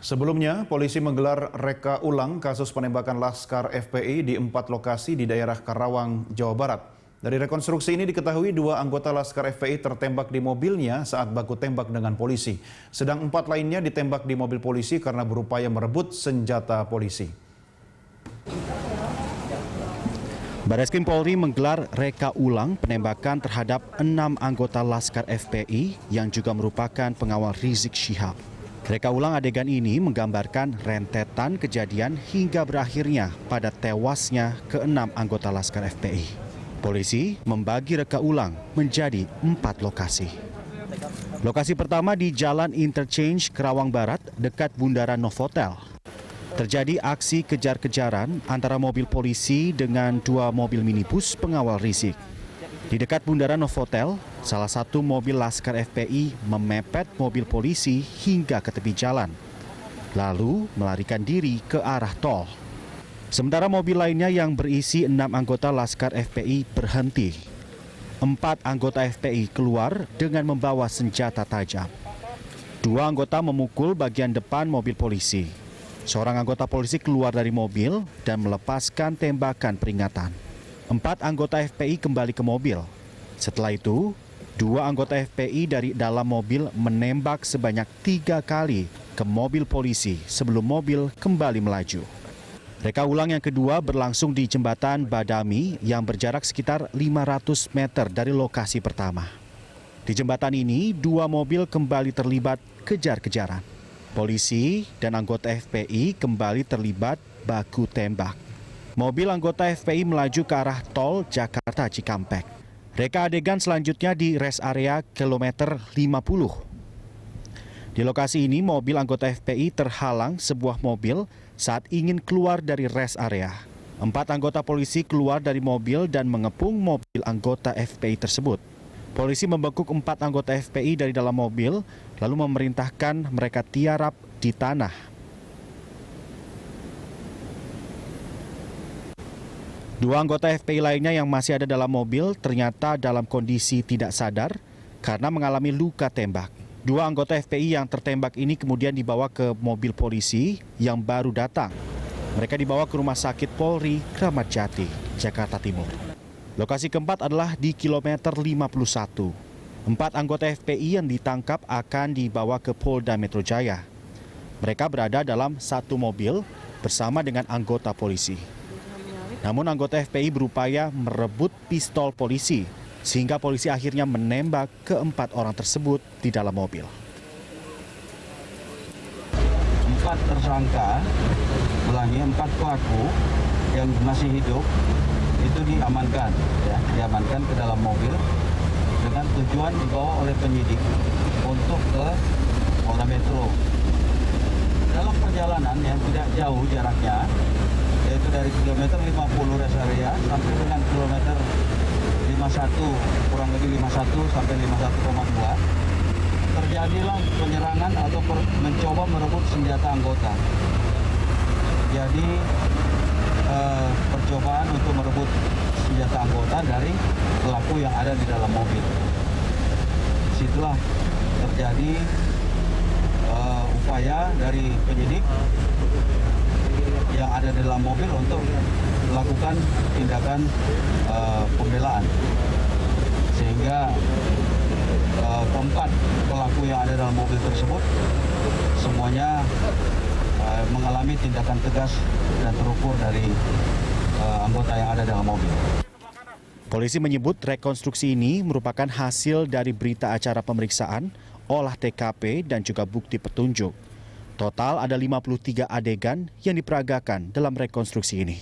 Sebelumnya, polisi menggelar reka ulang kasus penembakan Laskar FPI di 4 lokasi di daerah Karawang, Jawa Barat. Dari rekonstruksi ini diketahui 2 anggota Laskar FPI tertembak di mobilnya saat baku tembak dengan polisi. Sedang 4 lainnya ditembak di mobil polisi karena berupaya merebut senjata polisi. Bareskrim Polri menggelar reka ulang penembakan terhadap 6 anggota Laskar FPI yang juga merupakan pengawal Rizik Syihab. Reka ulang adegan ini menggambarkan rentetan kejadian hingga berakhirnya pada tewasnya ke-6 anggota Laskar FPI. Polisi membagi reka ulang menjadi 4 lokasi. Lokasi pertama di Jalan Interchange Karawang Barat dekat Bundaran Novotel. Terjadi aksi kejar-kejaran antara mobil polisi dengan 2 mobil minibus pengawal Rizik. Di dekat Bundaran Novotel, salah satu mobil Laskar FPI memepet mobil polisi hingga ke tepi jalan, lalu melarikan diri ke arah tol. Sementara mobil lainnya yang berisi 6 anggota Laskar FPI berhenti. 4 anggota FPI keluar dengan membawa senjata tajam. 2 anggota memukul bagian depan mobil polisi. Seorang anggota polisi keluar dari mobil dan melepaskan tembakan peringatan. 4 anggota FPI kembali ke mobil. Setelah itu, 2 anggota FPI dari dalam mobil menembak sebanyak 3 kali ke mobil polisi sebelum mobil kembali melaju. Reka ulang yang kedua berlangsung di Jembatan Badami yang berjarak sekitar 500 meter dari lokasi pertama. Di jembatan ini, 2 mobil kembali terlibat kejar-kejaran. Polisi dan anggota FPI kembali terlibat baku tembak. Mobil anggota FPI melaju ke arah tol Jakarta Cikampek. Reka adegan selanjutnya di rest area kilometer 50. Di lokasi ini mobil anggota FPI terhalang sebuah mobil saat ingin keluar dari rest area. 4 anggota polisi keluar dari mobil dan mengepung mobil anggota FPI tersebut. Polisi membekuk 4 anggota FPI dari dalam mobil lalu memerintahkan mereka tiarap di tanah. 2 anggota FPI lainnya yang masih ada dalam mobil ternyata dalam kondisi tidak sadar karena mengalami luka tembak. 2 anggota FPI yang tertembak ini kemudian dibawa ke mobil polisi yang baru datang. Mereka dibawa ke Rumah Sakit Polri Kramat Jati, Jakarta Timur. Lokasi keempat adalah di kilometer 51. 4 anggota FPI yang ditangkap akan dibawa ke Polda Metro Jaya. Mereka berada dalam satu mobil bersama dengan anggota polisi. Namun anggota FPI berupaya merebut pistol polisi, sehingga polisi akhirnya menembak ke-4 orang tersebut di dalam mobil. 4 tersangka, 4 pelaku yang masih hidup itu diamankan, diamankan ke dalam mobil dengan tujuan dibawa oleh penyidik untuk ke Polda Metro. Dalam perjalanan yang tidak jauh jaraknya, yaitu dari kilometer 50 rest area sampai dengan kilometer 51, kurang lebih 51 sampai 51,2, terjadilah penyerangan atau mencoba merebut senjata anggota. Jadi percobaan untuk merebut senjata anggota dari pelaku yang ada di dalam mobil. Disitulah terjadi upaya dari penyidik yang ada di dalam mobil untuk melakukan tindakan pembelaan, sehingga keempat pelaku yang ada dalam mobil tersebut semuanya mengalami tindakan tegas dan terukur dari anggota yang ada dalam mobil. Polisi menyebut rekonstruksi ini merupakan hasil dari berita acara pemeriksaan, olah TKP dan juga bukti petunjuk. Total ada 53 adegan yang diperagakan dalam rekonstruksi ini.